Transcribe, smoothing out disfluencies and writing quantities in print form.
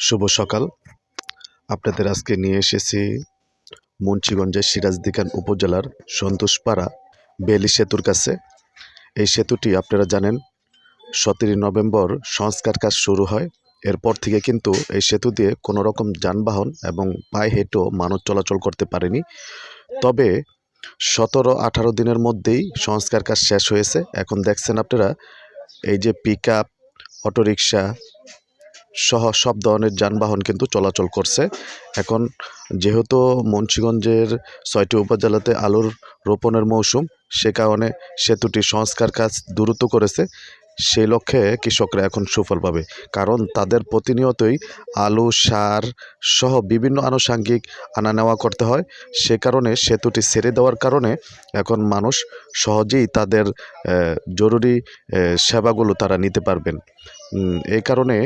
শুভ সকাল। আপনাদের আজকে নিয়ে এসেছি মুন্সিগঞ্জের সিরাজদিখান উপজেলার সন্তোষপাড়া বেলি সেতুর কাছে। এই সেতুটি আপনারা জানেন 17 নভেম্বর সংস্কার কাজ শুরু হয়। এরপর থেকে কিন্তু এই সেতু দিয়ে কোনো রকম যানবাহন এবং পায়ে হেঁটেও মানুষ চলাচল করতে পারেনি। তবে 17-18 দিনের মধ্যেই সংস্কার কাজ শেষ হয়েছে। এখন দেখছেন আপনারা এই যে পিকআপ, অটোরিকশা সহ সব ধরনের যানবাহন কিন্তু চলাচল করছে। এখন যেহেতু মুন্সিগঞ্জের 6টি উপজেলাতে আলুর রোপণের মৌসুম, সে কারণে সেতুটি সংস্কার কাজ দ্রুত করেছে। সেই লক্ষ্যে কৃষকরা এখন সুফল পাবে, কারণ তাদের প্রতিনিয়তই আলু, সার সহ বিভিন্ন আনুষঙ্গিক আনা নেওয়া করতে হয়। সে কারণে সেতুটি ছেড়ে দেওয়ার কারণে এখন মানুষ সহজেই তাদের জরুরি সেবাগুলো তারা নিতে পারবেন। এই কারণে